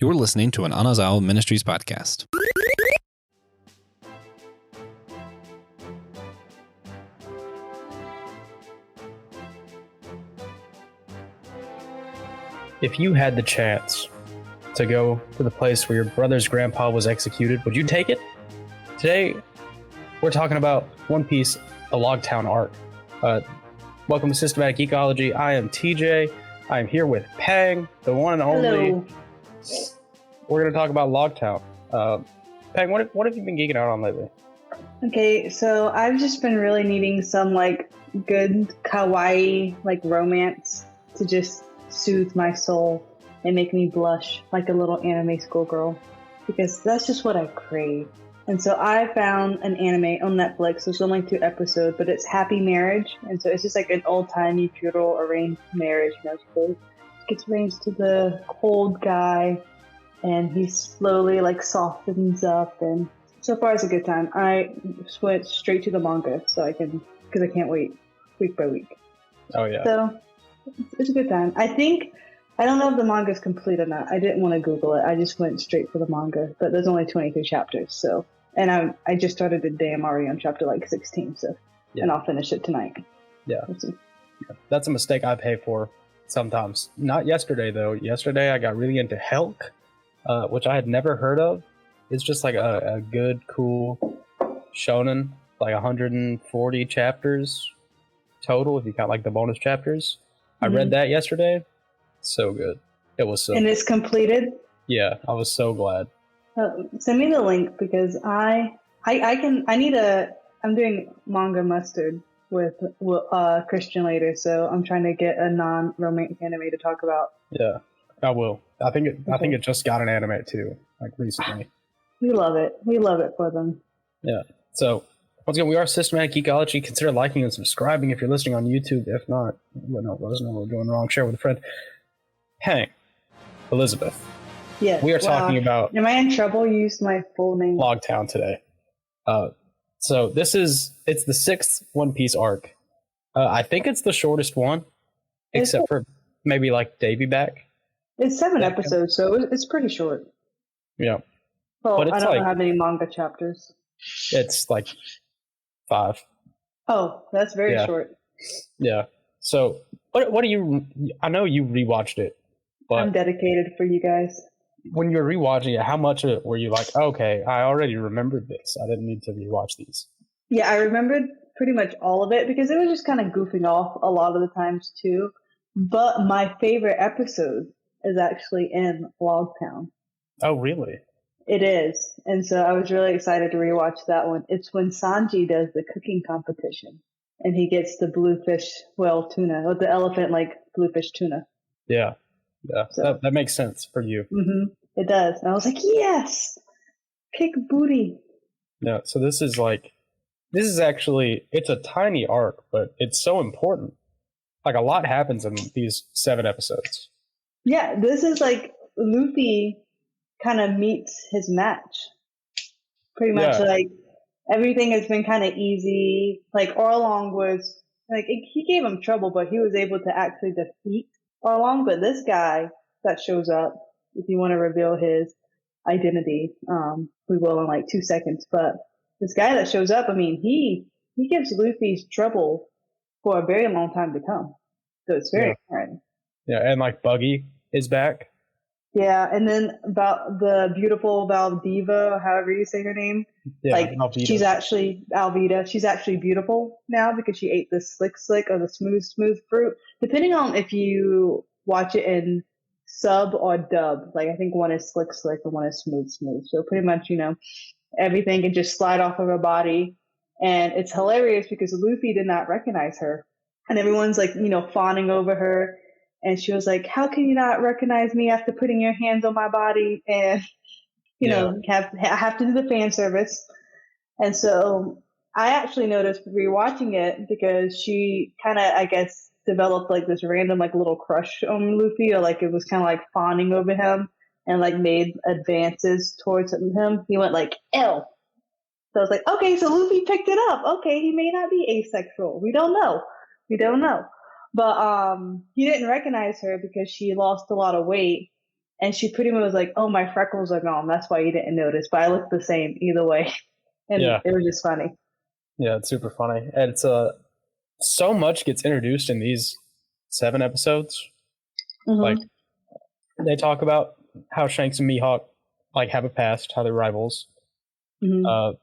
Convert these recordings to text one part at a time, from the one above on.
You're listening to an Anazao Ministries podcast. If you had the chance to go to the place where your brother's grandpa was executed, would you take it? Today, we're talking about One Piece, the Logtown arc. Welcome to Systematic Ecology. I am TJ. I am here with Pang, the one and only. Hello. We're going to talk about Logtown. Pang, what have you been geeking out on lately? Okay, so I've just been really needing some good kawaii romance to just soothe my soul and make me blush like a little anime schoolgirl, because that's just what I crave. And so I found an anime on Netflix. There's only 2 episodes, but it's Happy Marriage, and so it's just like an old-timey feudal arranged marriage. So gets arranged to the cold guy, and he slowly softens up, and so far it's a good time. I went straight to the manga because I can't wait week by week. Oh yeah. So it's a good time. I don't know if the manga is complete or not. I didn't want to Google it. I just went straight for the manga, but there's only 23 chapters. So, and I just started today. I'm already on chapter 16. So, yeah. And I'll finish it tonight. Yeah. That's a mistake I pay for sometimes. Not yesterday though. Yesterday I got really into Helk, which I had never heard of. It's just like a good, cool shonen, 140 chapters total if you count the bonus chapters. I read that yesterday. So good. It was so And good. it's completed? Yeah, I was so glad. Send me the link, because I'm doing manga mustard with Christian later, so I'm trying to get a non-romantic anime to talk about. Yeah, I will. I think it just got an anime too, recently. We love it. We love it for them. Yeah. So once again, we are Systematic Ecology. Consider liking and subscribing if you're listening on YouTube. If not, let us know what we're doing wrong. Share with a friend. Hey, Elizabeth. Yes. We are talking about. Am I in trouble? You used my full name. Logtown today. So it's the 6th One Piece arc. I think it's the shortest one, except for maybe Davy back. It's 7 episodes, so it's pretty short. Yeah. Well, but it's I don't know how many manga chapters. It's 5. Oh, that's very short. Yeah. So what do you? I know you rewatched it. But I'm dedicated for you guys. When you were rewatching it, how much of it were you okay, I already remembered this. I didn't need to rewatch these. Yeah, I remembered pretty much all of it, because it was just kind of goofing off a lot of the times too. But my favorite episode is actually in Logtown. Oh, really? It is. And so I was really excited to rewatch that one. It's when Sanji does the cooking competition, and he gets the bluefish whale tuna, or the elephant bluefish tuna. Yeah. Yeah, so, that makes sense for you. Mm-hmm, it does. And I was yes! Kick booty. Yeah, so this is actually, it's a tiny arc, but it's so important. A lot happens in these 7 episodes. Yeah, this is Luffy kind of meets his match. Pretty much everything has been kind of easy. Orlong was, he gave him trouble, but he was able to actually defeat Orlong. But this guy that shows up, if you want to reveal his identity, we will in 2 seconds. But this guy that shows up, he gives Luffy's trouble for a very long time to come. So it's very exciting. Yeah, and Buggy is back. Yeah, and then about the beautiful Valdiva, or however you say her name. Yeah, Alvida. She's actually Alvida. She's actually beautiful now because she ate the slick or the smooth fruit. Depending on if you watch it in sub or dub. I think one is slick and one is smooth. So pretty much, everything can just slide off of her body. And it's hilarious because Luffy did not recognize her. And everyone's fawning over her. And she was like, how can you not recognize me after putting your hands on my body? And, I have to do the fan service. And so I actually noticed rewatching it because she kind of, I guess, developed this random little crush on Luffy, or it was kind of fawning over him and made advances towards him. He went L. So I was okay, so Luffy picked it up. Okay, he may not be asexual. We don't know. But he didn't recognize her because she lost a lot of weight And she pretty much was like, "Oh, my freckles are gone. That's why you didn't notice. But I look the same either way." And it was just funny. Yeah, it's super funny. And it's so much gets introduced in these 7 episodes. Mm-hmm. Like they talk about how Shanks and Mihawk like have a past, how they're rivals. Mm-hmm.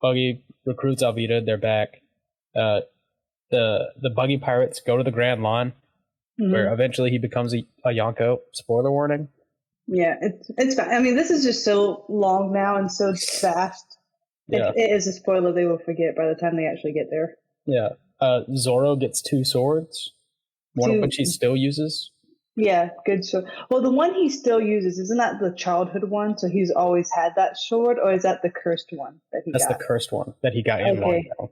Buggy recruits Alvida, they're back. The Buggy pirates go to the Grand Line, where eventually he becomes a Yonko. Spoiler warning. Yeah, it's. I mean, this is just so long now and so fast. Yeah. If it is a spoiler, they will forget by the time they actually get there. Yeah. Zoro gets 2 swords, one of which he still uses. Yeah, good sword. Well, the one he still uses, isn't that the childhood one? So he's always had that sword, or is that the cursed one that he got? That's the cursed one that he got in Wano.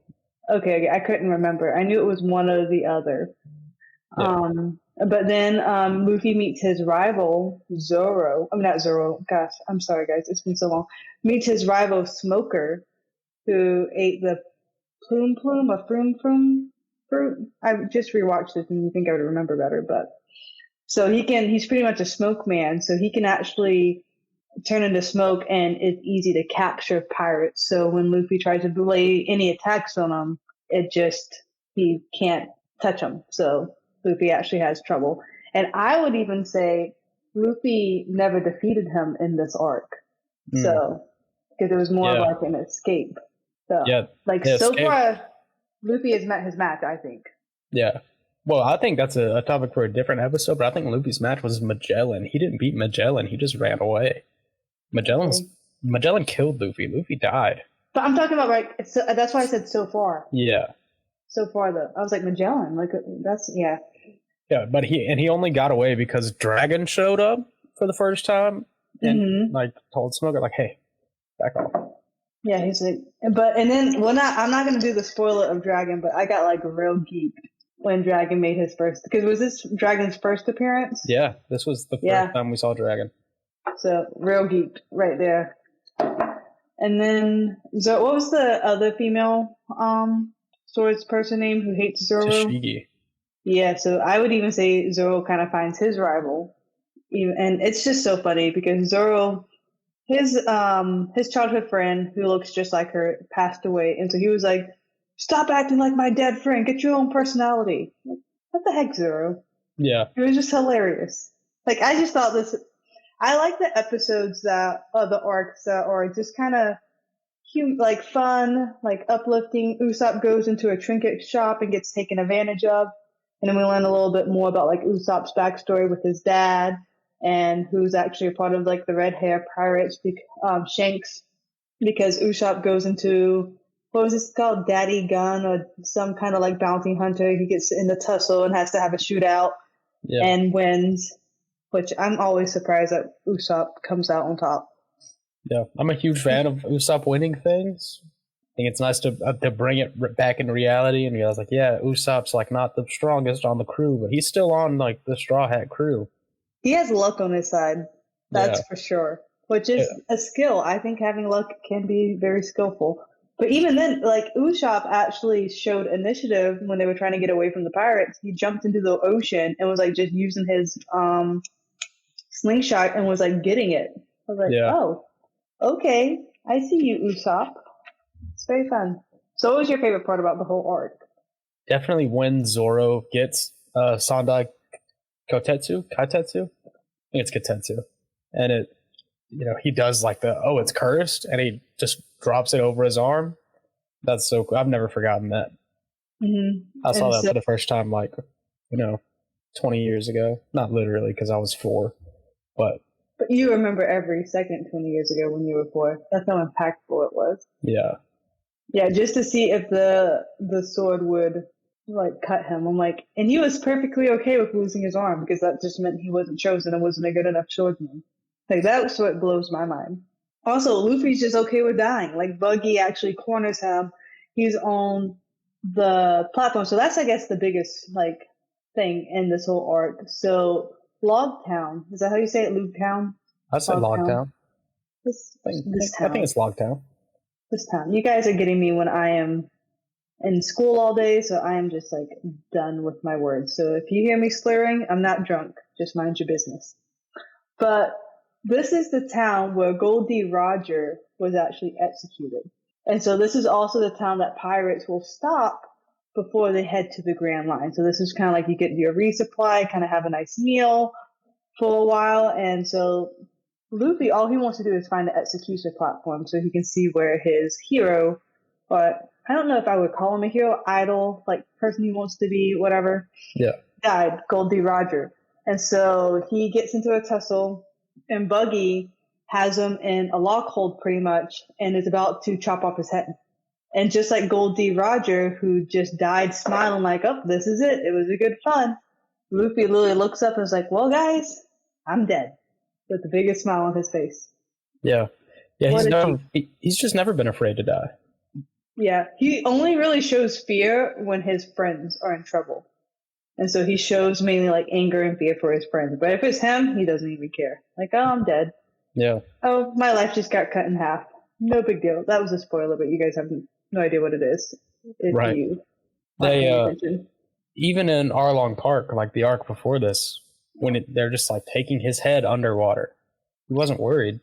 Okay, I couldn't remember. I knew it was one or the other. Yeah. But then Luffy meets his rival, Zoro. I mean, not Zoro. Gosh, I'm sorry, guys. It's been so long. Meets his rival, Smoker, who ate the plume or fruit. I just rewatched it, and you think I would remember better, but so he's pretty much a smoke man, so he can actually turn into smoke, and it's easy to capture pirates. So when Luffy tries to lay any attacks on him, he can't touch them. So Luffy actually has trouble. And I would even say Luffy never defeated him in this arc. So, because it was more like an escape. So, so far, Luffy has met his match, I think. Yeah. Well, I think that's a topic for a different episode, but I think Luffy's match was Magellan. He didn't beat Magellan, he just ran away. Magellan killed Luffy. Luffy died. But I'm talking about, so that's why I said so far. Yeah. So far, though. I was like, Magellan. Yeah. Yeah, but he only got away because Dragon showed up for the first time and told Smoker, like, hey, back off. Yeah, he's like, I'm not going to do the spoiler of Dragon, but I got real geeked when Dragon made his first, because was this Dragon's first appearance? Yeah, this was the first time we saw Dragon. So, real geeked right there. And then, so what was the other female swords person name who hates Zoro? Tashigi. Yeah, so I would even say Zoro kind of finds his rival. And it's just so funny because Zoro, his childhood friend who looks just like her passed away. And so he was like, "Stop acting like my dead friend. Get your own personality." Like, what the heck, Zoro? Yeah. It was just hilarious. I just thought this... I like the episodes the arcs that are just kind of fun, uplifting. Usopp goes into a trinket shop and gets taken advantage of. And then we learn a little bit more about Usopp's backstory with his dad and who's actually a part of the red hair pirates, Shanks, because Usopp goes into, what was this called? Daddy Gun or some kind of bounty hunter. He gets in the tussle and has to have a shootout and wins, which I'm always surprised that Usopp comes out on top. Yeah, I'm a huge fan of Usopp winning things. I think it's nice to bring it back into reality and realize, Usopp's not the strongest on the crew, but he's still on the Straw Hat crew. He has luck on his side, that's for sure. Which is a skill. I think having luck can be very skillful. But even then, Usopp actually showed initiative when they were trying to get away from the pirates. He jumped into the ocean and was just using his slingshot and was getting it. I was oh, okay, I see you, Usopp. It's very fun. So what was your favorite part about the whole arc? Definitely when Zoro gets Sandai Kotetsu? Kaitetsu? I think it's Kotetsu. And it, he does it's cursed, and he just drops it over his arm. That's so cool. I've never forgotten that. Mm-hmm. I saw that for the first time 20 years ago. Not literally, because I was 4. But you remember every second 20 years ago when you were 4. That's how impactful it was. Yeah. Yeah, just to see if the sword would cut him. I'm and he was perfectly okay with losing his arm because that just meant he wasn't chosen and wasn't a good enough swordsman. That's what blows my mind. Also, Luffy's just okay with dying. Buggy actually corners him. He's on the platform. So that's, I guess, the biggest thing in this whole arc. So Logtown, is that how you say it? Logtown? I said Logtown. I think it's Logtown. This town. You guys are getting me when I am in school all day, so I am just done with my words. So if you hear me slurring, I'm not drunk. Just mind your business. But this is the town where Goldie Roger was actually executed. And so this is also the town that pirates will stop before they head to the Grand Line. So this is kind of like you get your resupply, kind of have a nice meal for a while. And so Luffy, all he wants to do is find the execution platform so he can see where his hero, or I don't know if I would call him a hero, idol, like person he wants to be, whatever, died, Goldie Roger. And so he gets into a tussle, and Buggy has him in a lock hold pretty much, and is about to chop off his head. And just like Goldie Roger, who just died smiling like, oh, this is it. It was a good fun. Luffy literally looks up and is like, well, guys, I'm dead. With the biggest smile on his face. Yeah. He's just never been afraid to die. Yeah. He only really shows fear when his friends are in trouble. And so he shows mainly like anger and fear for his friends. But if it's him, he doesn't even care. Like, oh, I'm dead. Yeah. Oh, my life just got cut in half. No big deal. That was a spoiler, but you guys have no idea what it is. Right. Even in Arlong Park, like the arc before this, when they're just like taking his head underwater, he wasn't worried.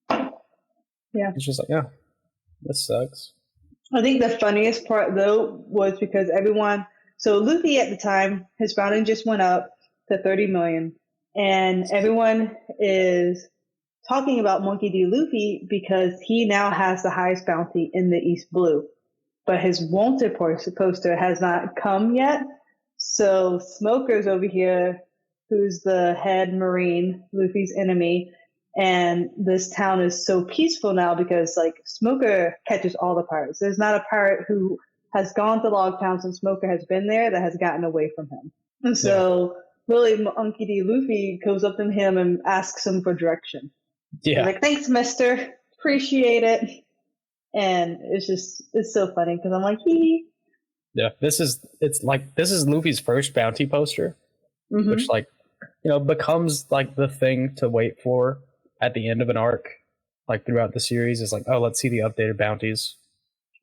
Yeah. He's just like, yeah, this sucks. I think the funniest part though was because so Luffy at the time, his bounty just went up to 30 million, and everyone is talking about Monkey D. Luffy because he now has the highest bounty in the East Blue, but his wanted poster has not come yet. So Smoker's over here, who's the head Marine, Luffy's enemy, and this town is so peaceful now because like Smoker catches all the pirates. There's not a pirate who has gone to Log Town since Smoker has been there that has gotten away from him. And so really Monkey D. Luffy goes up to him and asks him for direction. Yeah. He's like, thanks, mister. Appreciate it. And it's so funny because I'm like, Yeah, this is Luffy's first bounty poster, which like, becomes like the thing to wait for at the end of an arc, like throughout the series. Is like, oh, let's see the updated bounties.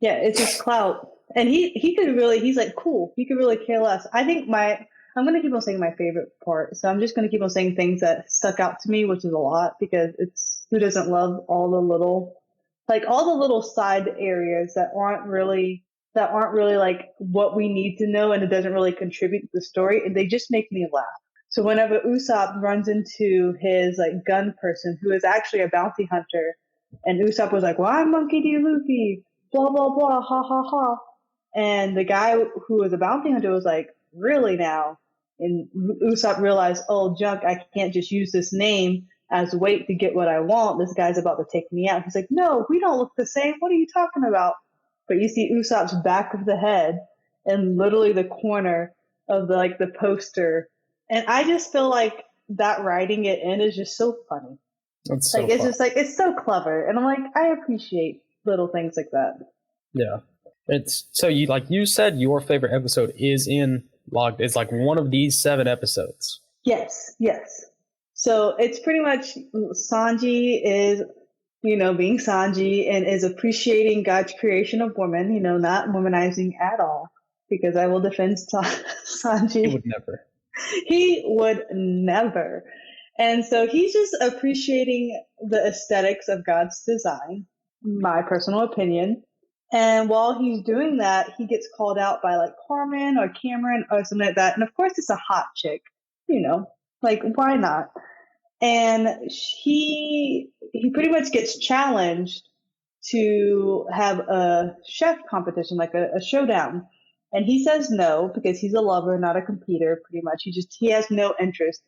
Yeah, it's just clout. And he's like, cool. He could really care less. I think I'm going to keep on saying my favorite part. So I'm just going to keep on saying things that stuck out to me, which is a lot because who doesn't love all the little side areas that aren't really like what we need to know, and it doesn't really contribute to the story. And they just make me laugh. So whenever Usopp runs into his like gun person, who is actually a bounty hunter, and Usopp was like, well, I'm Monkey D. Luffy, blah, blah, blah, ha, ha, ha. And the guy who was a bounty hunter was like, really now? And Usopp realized, oh, junk, I can't just use this name as weight to get what I want. This guy's about to take me out. He's like, no, we don't look the same. What are you talking about? But you see Usopp's back of the head and literally the corner of the poster. And I just feel like that writing it in is just so funny. It's so it's just like, it's so clever. And I'm like, I appreciate little things like that. Yeah. It's so you said your favorite episode is in Logged. It's like one of these 7 episodes. Yes. So it's pretty much Sanji is, being Sanji and is appreciating God's creation of women, not womanizing at all, because I will defend Sanji. He would never. And so he's just appreciating the aesthetics of God's design, my personal opinion. And while he's doing that, he gets called out by like Carmen or Cameron or something like that. And of course it's a hot chick, like why not? And he pretty much gets challenged to have a chef competition, like a showdown. And he says no because he's a lover, not a competitor, pretty much. He has no interest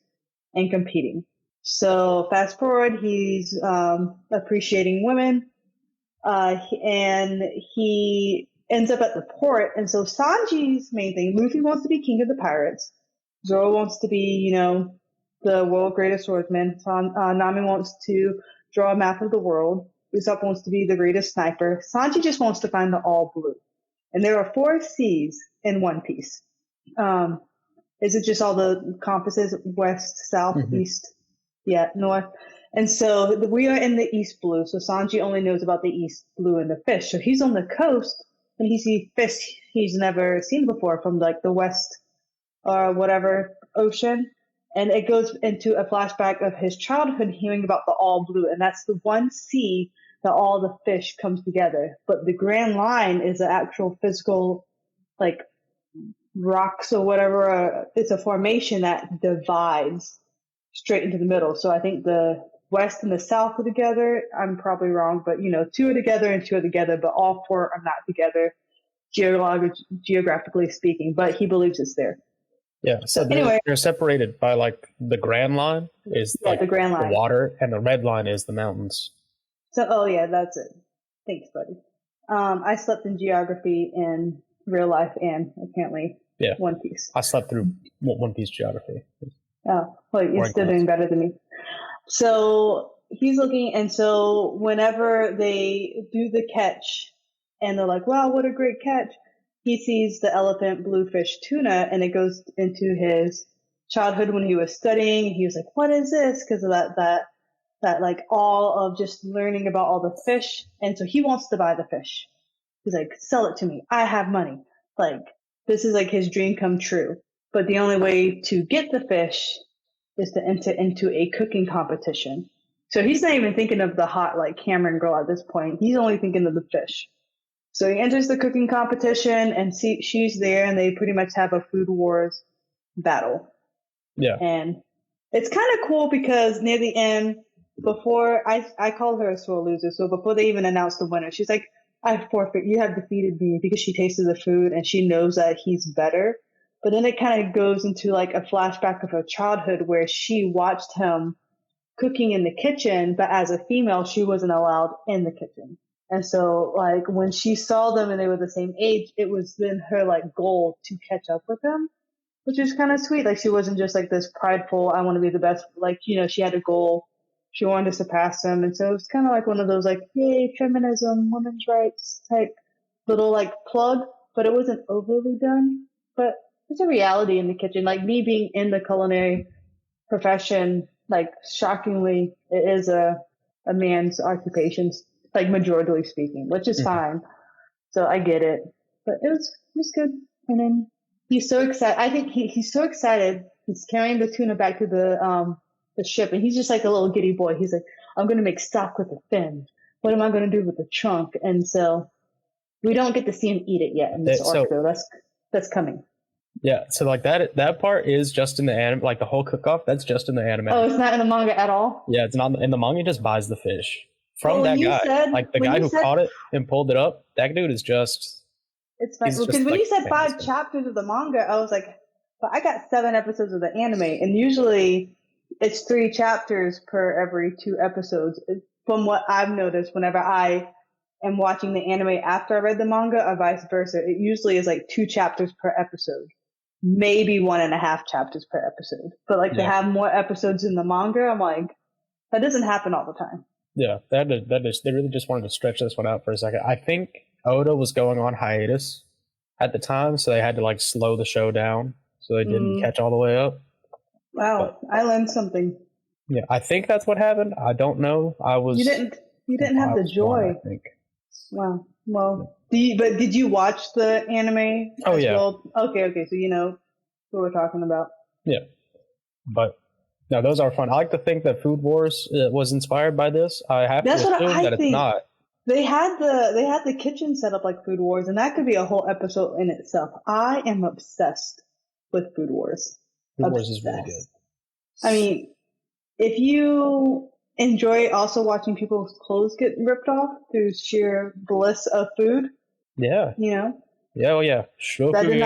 in competing. So fast forward, he's appreciating women. And he ends up at the port. And so Sanji's main thing, Luffy wants to be king of the pirates. Zoro wants to be, the world's greatest swordsman. Nami wants to draw a map of the world. Usopp wants to be the greatest sniper. Sanji just wants to find the all blue. And there are 4 C's in One Piece. Is it just all the compasses, west, south, east? Yeah, north. And so we are in the East Blue. So Sanji only knows about the East Blue and the fish. So he's on the coast and he sees fish he's never seen before from like the west or whatever ocean. And it goes into a flashback of his childhood hearing about the all blue. And that's the one sea that all the fish comes together. But the Grand Line is an actual physical, like, rocks or whatever. It's a formation that divides straight into the middle. So I think the west and the south are together. I'm probably wrong, but two are together and two are together, but all four are not together, geographically speaking. But he believes it's there. Yeah, so they're separated by like the Grand Line is like the Grand Line, the water, and the red line is the mountains. So, that's it. Thanks, buddy. I slept in geography in real life and apparently One Piece. I slept through One Piece geography. Oh, well, you're still doing better than me. So he's looking, and so whenever they do the catch, and they're like, "Wow, what a great catch!" He sees the elephant bluefish tuna, and it goes into his childhood when he was studying. He was like, "What is this?" Because of that like all of just learning about all the fish, and so he wants to buy the fish. He's like, "Sell it to me. I have money." Like, this is like his dream come true. But the only way to get the fish is to enter into a cooking competition. So he's not even thinking of the hot, like, Cameron girl at this point. He's only thinking of the fish. So he enters the cooking competition, and she's there, and they pretty much have a food wars battle. Yeah. And it's kind of cool because near the end, before I call her a sore loser, so before they even announce the winner, she's like, "I forfeit. You have defeated me," because she tasted the food and she knows that he's better. But then it kind of goes into like a flashback of her childhood where she watched him cooking in the kitchen, but as a female, she wasn't allowed in the kitchen. And so, like, when she saw them and they were the same age, it was then her, like, goal to catch up with them, which is kind of sweet. Like, she wasn't just, like, this prideful, I want to be the best. Like, she had a goal. She wanted to surpass them. And so it was kind of like one of those, like, yay, feminism, women's rights type little, like, plug. But it wasn't overly done. But there's a reality in the kitchen. Like, me being in the culinary profession, like, shockingly, it is a man's occupation, like, majoritarily speaking, which is fine. So I get it. But it was good. And then he's so excited. I think he's so excited. He's carrying the tuna back to the ship, and he's just like a little giddy boy. He's like, "I'm going to make stock with the fin. What am I going to do with the trunk?" And so we don't get to see him eat it yet in this arc, though. That's coming. Yeah, so like that part is just in the anime, like the whole cook-off, that's just in the anime. Oh, it's not in the manga at all? Yeah, it's not in the manga. He just buys the fish from that guy. Like the guy who caught it and pulled it up, that dude is just... It's funny, because when you said 5 chapters of the manga, I was like, but I got 7 episodes of the anime, and usually it's 3 chapters per every 2 episodes. From what I've noticed, whenever I am watching the anime after I read the manga, or vice versa, it usually is like 2 chapters per episode. Maybe 1.5 chapters per episode. But like to have more episodes in the manga, I'm like, that doesn't happen all the time. Yeah, they really just wanted to stretch this one out for a second. I think Oda was going on hiatus at the time, so they had to like slow the show down so they didn't catch all the way up. Wow, but I learned something. Yeah, I think that's what happened. I don't know. You didn't have the joy. I think. Wow. Well, did you watch the anime? Oh yeah. Well? Okay. So you know what we're talking about. Yeah, but no, those are fun. I like to think that Food Wars was inspired by this. I have to assume that it's not. They had the kitchen set up like Food Wars, and that could be a whole episode in itself. I am obsessed with Food Wars. Food Wars is really good. I mean, if you enjoy also watching people's clothes get ripped off through sheer bliss of food. Yeah. You know? Yeah, well, yeah. That did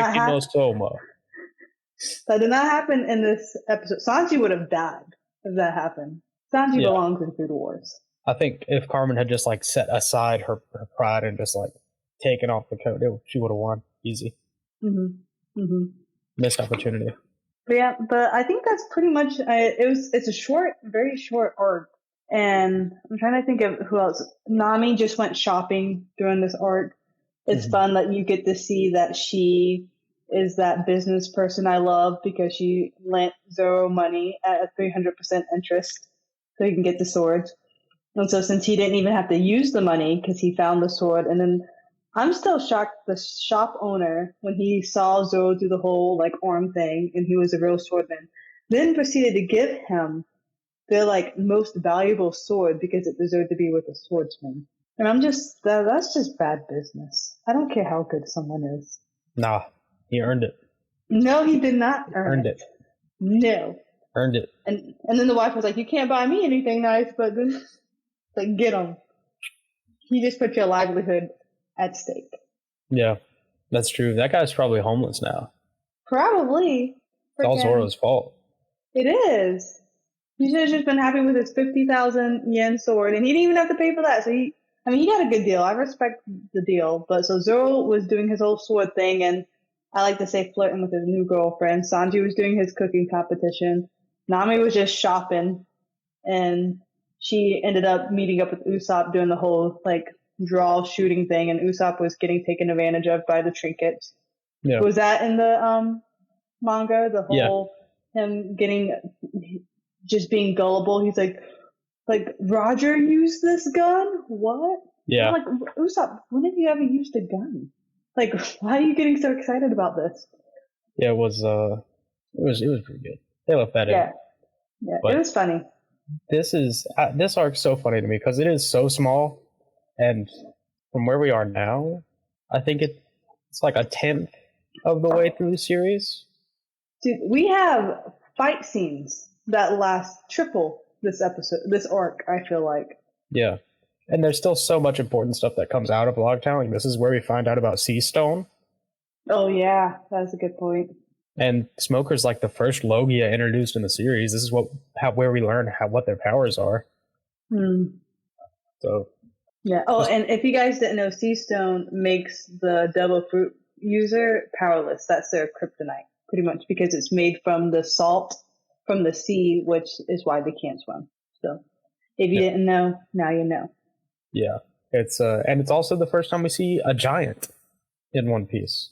not happen in this episode. Sanji would have died if that happened. Sanji belongs in Food Wars. I think if Carmen had just like set aside her pride and just like taken off the coat, she would have won. Easy. Missed opportunity. But I think that's pretty much it's a short, very short arc. And I'm trying to think of who else. Nami just went shopping during this arc. It's fun that you get to see that she is that business person I love because she lent Zoro money at a 300% interest so he can get the swords. And so since he didn't even have to use the money because he found the sword, and then I'm still shocked the shop owner, when he saw Zoro do the whole like arm thing and he was a real swordman, then proceeded to give him their like most valuable sword because it deserved to be with a swordsman. And I'm just that's just bad business. I don't care how good someone is. Nah, he earned it. No, he did not earn it. No. Earned it. And then the wife was like, "You can't buy me anything nice," but then like get him. He just put your livelihood at stake. Yeah, that's true. That guy's probably homeless now. Probably. It's all Zoro's fault. It is. He should have just been happy with his 50,000 yen sword, and he didn't even have to pay for that. So he got a good deal. I respect the deal. But so Zoro was doing his whole sword thing, and I like to say flirting with his new girlfriend. Sanji was doing his cooking competition. Nami was just shopping, and she ended up meeting up with Usopp doing the whole like draw shooting thing, and Usopp was getting taken advantage of by the trinkets. Yeah. Was that in the manga? The whole him getting just being gullible. He's like Roger used this gun? What? Yeah. I'm like, Usopp, when have you ever used a gun? Like, why are you getting so excited about this? Yeah, it was pretty good. They left that in. Yeah, But it was funny. This arc's so funny to me because it is so small, and from where we are now, I think it's like a 10th of the way through the series. Dude, we have fight scenes that last triple this arc, I feel like. Yeah. And there's still so much important stuff that comes out of Logtown. Like, this is where we find out about Sea Stone. Oh, yeah. That's a good point. And Smoker's like the first Logia introduced in the series. This is where we learn what their powers are. So. Yeah. Oh, and if you guys didn't know, Sea Stone makes the Devil Fruit user powerless. That's their kryptonite, pretty much, because it's made from the salt from the sea, which is why they can't swim. So, if you didn't know, now you know. Yeah, it's also the first time we see a giant in One Piece.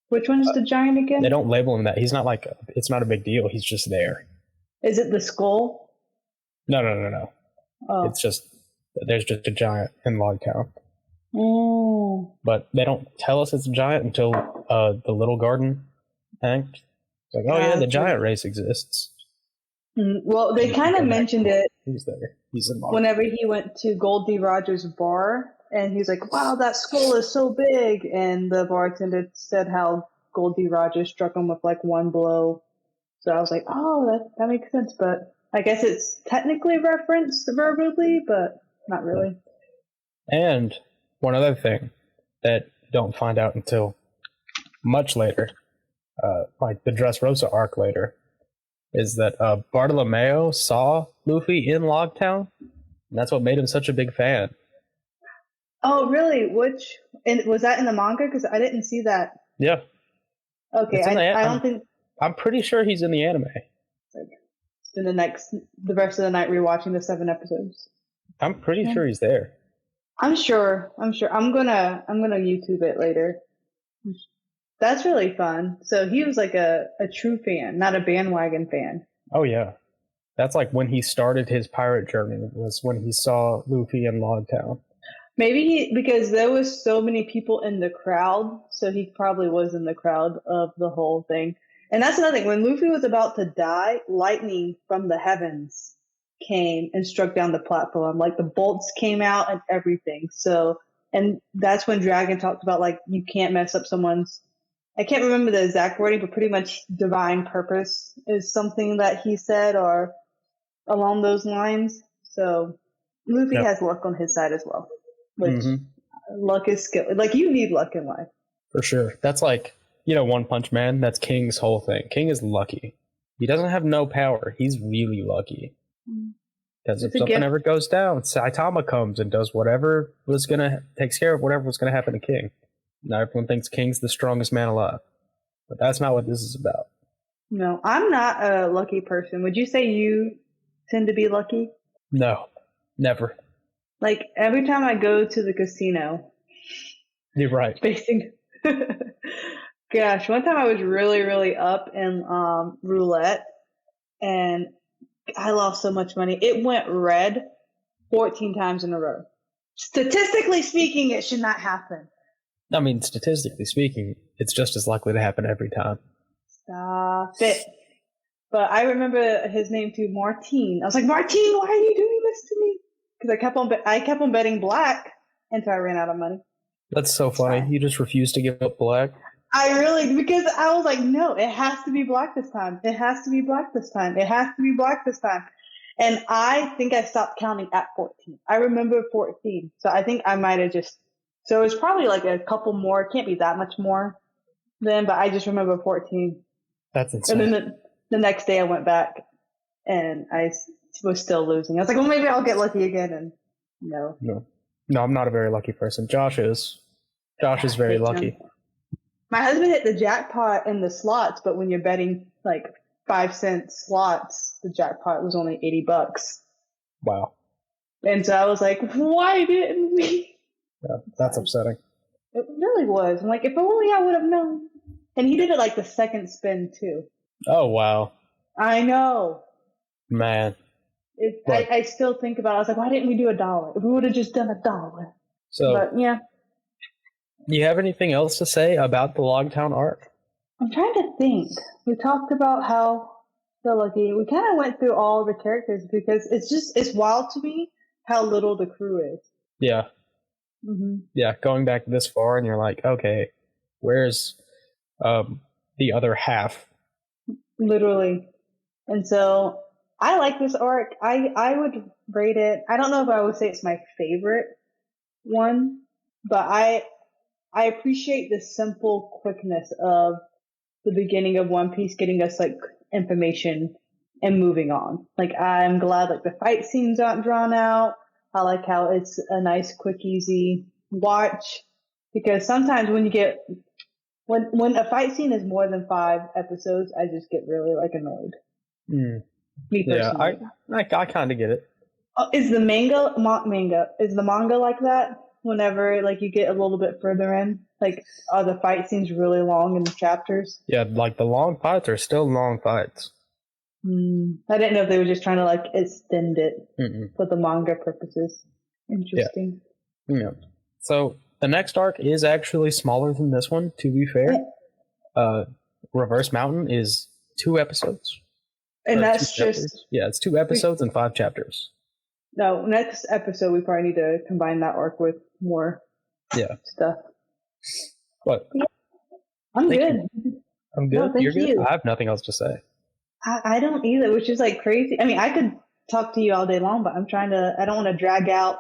Which one's the giant again? They don't label him that. He's not it's not a big deal. He's just there. Is it the skull? No. Oh. It's just there's just a giant in Logtown. Oh. But they don't tell us it's a giant until the Little Garden act. It's like, oh yeah, the giant race exists. Well, they kind of mentioned it. He's there. He's in Logtown. Whenever he went to Goldie Rogers' bar, and he's like, "Wow, that skull is so big," and the bartender said how Goldie Rogers struck him with like one blow. So I was like, "Oh, that makes sense." But I guess it's technically referenced verbally, but not really. And one other thing that you don't find out until much later, like the Dressrosa arc later, is that Bartolomeo saw Luffy in Logtown, and that's what made him such a big fan. Oh, really? And was that in the manga? Because I didn't see that. Yeah. Okay, I don't think. I'm pretty sure he's in the anime. Spend the rest of the night rewatching the 7 episodes. I'm pretty sure he's there. I'm sure. I'm gonna YouTube it later. That's really fun. So he was like a true fan, not a bandwagon fan. Oh yeah. That's like when he started his pirate journey, was when he saw Luffy in Logtown. Maybe because there was so many people in the crowd, so he probably was in the crowd of the whole thing. And that's another thing. When Luffy was about to die, lightning from the heavens came and struck down the platform. Like the bolts came out and everything. So, and that's when Dragon talked about like you can't mess up someone's. I can't remember the exact wording, but pretty much divine purpose is something that he said or along those lines. So Luffy has luck on his side as well, which luck is skill. Like you need luck in life. For sure. That's like, One Punch Man. That's King's whole thing. King is lucky. He doesn't have no power. He's really lucky. Because if something ever goes down, Saitama comes and does takes care of whatever was going to happen to King. Now everyone thinks King's the strongest man alive. But that's not what this is about. No, I'm not a lucky person. Would you say you tend to be lucky? No, never. Like every time I go to the casino. You're right. Gosh, one time I was really, really up in roulette and I lost so much money. It went red 14 times in a row. Statistically speaking, it should not happen. I mean, statistically speaking, it's just as likely to happen every time. Stop it. But I remember his name too, Martine. I was like, Martine, why are you doing this to me? Because I kept on betting black until I ran out of money. That's so funny. You just refused to give up black. Because I was like, no, it has to be black this time. It has to be black this time. It has to be black this time. And I think I stopped counting at 14. I remember 14. So I think I might have so it was probably like a couple more. It can't be that much more then, but I just remember 14. That's insane. And then the next day I went back and I was still losing. I was like, well, maybe I'll get lucky again. And no. No, I'm not a very lucky person. Josh is. Josh is very lucky. My husband hit the jackpot in the slots, but when you're betting like 5-cent slots, the jackpot was only $80. Wow. And so I was like, why didn't we? Yeah, that's upsetting. It really was. I'm like, if only I would have known. And he did it like the second spin too. Oh, wow. I know. Man. I still think about it. I was like, why didn't we do $1? If we would have just done $1. So, but yeah. Do you have anything else to say about the Logtown arc? I'm trying to think. We talked about how so lucky. We kind of went through all the characters because it's wild to me how little the crew is. Yeah. Mm-hmm. Yeah, going back this far and you're like, okay, where's the other half? Literally. And so I like this arc. I would rate it. I don't know if I would say it's my favorite one, but I appreciate the simple quickness of the beginning of One Piece getting us like information and moving on. Like I'm glad like the fight scenes aren't drawn out. I like how it's a nice, quick, easy watch because sometimes when you get when a fight scene is more than 5 episodes, I just get really like annoyed. Mm. Me personally. Yeah, I kind of get it. Is the manga like that? Whenever like you get a little bit further in, like are the fight scenes really long in the chapters? Yeah, like the long fights are still long fights. I didn't know if they were just trying to like extend it for the manga purposes. Interesting. Yeah. So the next arc is actually smaller than this one, to be fair. Reverse Mountain is 2 episodes. And that's just... Yeah, it's 2 episodes and 5 chapters. No, next episode we probably need to combine that arc with more stuff. What? Yeah. I'm good. I'm good. No, You're good? you. I have nothing else to say. I don't either, which is like crazy. I mean, I could talk to you all day long, but I don't want to drag out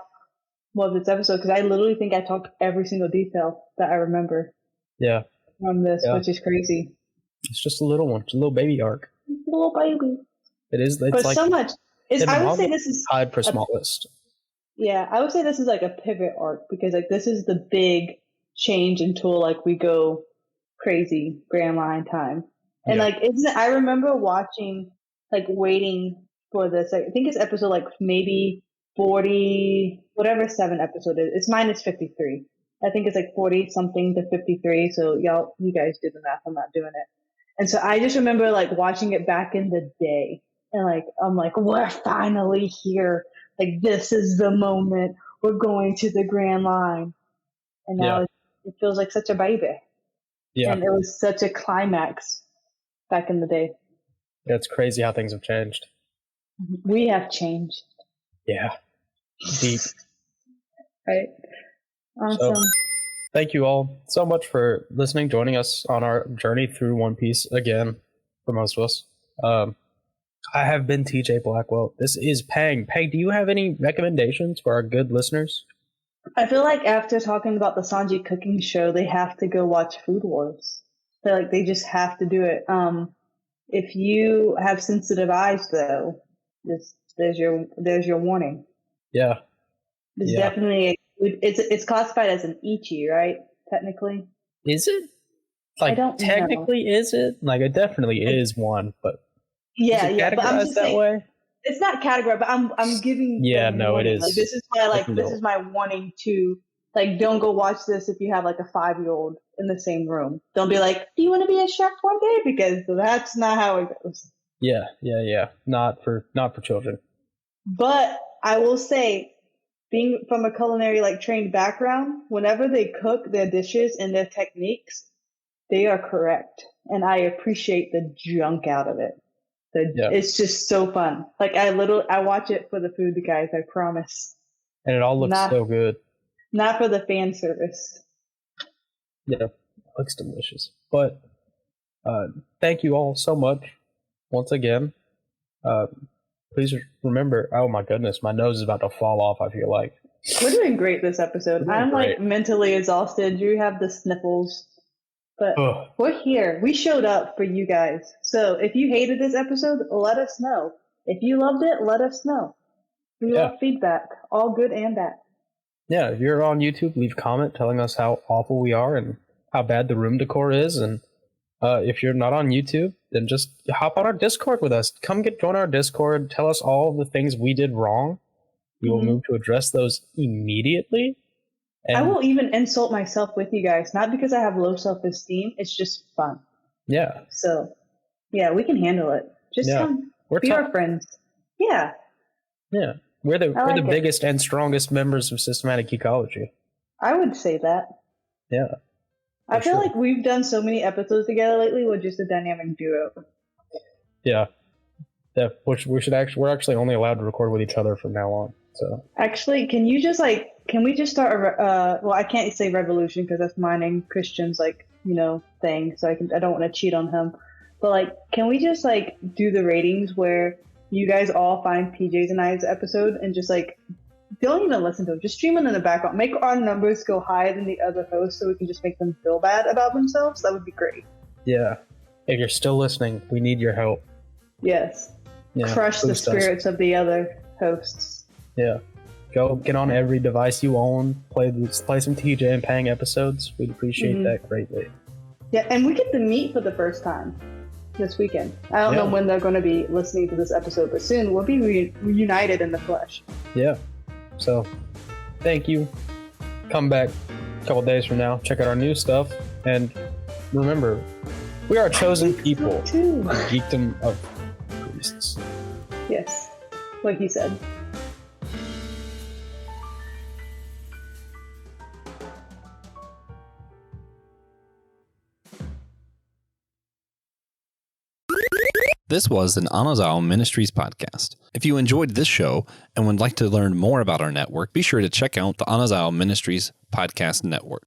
this episode because I literally think I talked every single detail that I remember. Yeah. From this, which is crazy. It's just a little one. It's a little baby arc. It's a little baby. It is. It's but like so much. I would say this is tied for smallest. Yeah, I would say this is like a pivot arc because like this is the big change until like we go crazy Grand Line time. And like I remember watching like waiting for this. Like, I think it's episode like maybe 40, whatever 7 episode is. It's minus 53. I think it's like 40 something to 53. So you guys do the math. I'm not doing it. And so I just remember like watching it back in the day. And like, I'm like, we're finally here. Like, this is the moment. We're going to the Grand Line. And now it feels like such a baby. Yeah. And it was such a climax back in the day. Yeah, it's crazy how things have changed. We have changed. Yeah. Deep. Right. Awesome. So, thank you all so much for listening, joining us on our journey through One Piece again, for most of us. I have been TJ Blackwell. This is Pang. Pang, do you have any recommendations for our good listeners? I feel like after talking about the Sanji cooking show, they have to go watch Food Wars. They just have to do it. If you have sensitive eyes, though, there's your warning. Yeah. It's definitely it's classified as an ichi, right? Technically. Is it? Like, I don't technically know. Is it? Like, it definitely is one, but but I'm just saying, way? It's not categorized, but I'm giving. Yeah, no, warning. It is. Like, this is why, this is my warning to don't go watch this if you have like a 5-year-old in the same room. Don't be like, do you want to be a chef one day? Because that's not how it goes. Yeah. Not for children. But I will say, being from a culinary trained background, whenever they cook their dishes and their techniques, they are correct, and I appreciate the junk out of it. It's just so fun. Like I watch it for the food, guys. I promise. And it all looks so good. Not for the fan service. Yeah, it looks delicious. But thank you all so much once again. Please remember. Oh my goodness, my nose is about to fall off. I feel like we're doing great this episode. I'm like mentally exhausted. You have the sniffles. But we're here. We showed up for you guys. So if you hated this episode, let us know. If you loved it, let us know. We love feedback, all good and bad. Yeah, if you're on YouTube, leave a comment telling us how awful we are and how bad the room decor is. And if you're not on YouTube, then just hop on our Discord with us. Come join our Discord. Tell us all the things we did wrong. We will move to address those immediately. And I will even insult myself with you guys, not because I have low self-esteem. It's just fun. Yeah. So, yeah, we can handle it. Just come be our friends. Yeah. Yeah. We're the biggest and strongest members of systematic ecology. I would say that. Yeah. I feel like we've done so many episodes together lately with just a dynamic duo. Yeah. Which we're actually only allowed to record with each other from now on. So actually, can we just start well, I can't say revolution because that's mine and Christian's thing, so I don't want to cheat on him. But can we just do the ratings where you guys all find PJ's and I's episode and just don't even listen to it, just stream it in the background, make our numbers go higher than the other hosts so we can just make them feel bad about themselves? That would be great. Yeah. If you're still listening, we need your help. Yes. Yeah, crush the spirits of the other hosts. Yeah. Go get on every device you own, play some TJ and Pang episodes. We'd appreciate that greatly. Yeah, and we get to meet for the first time this weekend. I don't know when they're going to be listening to this episode, but soon we'll be reunited in the flesh. Yeah. So, thank you. Come back a couple days from now. Check out our new stuff. And remember, we are a chosen people. The geekdom of priests. Yes. Like he said. This was an Anazao Ministries podcast. If you enjoyed this show and would like to learn more about our network, be sure to check out the Anazao Ministries podcast network.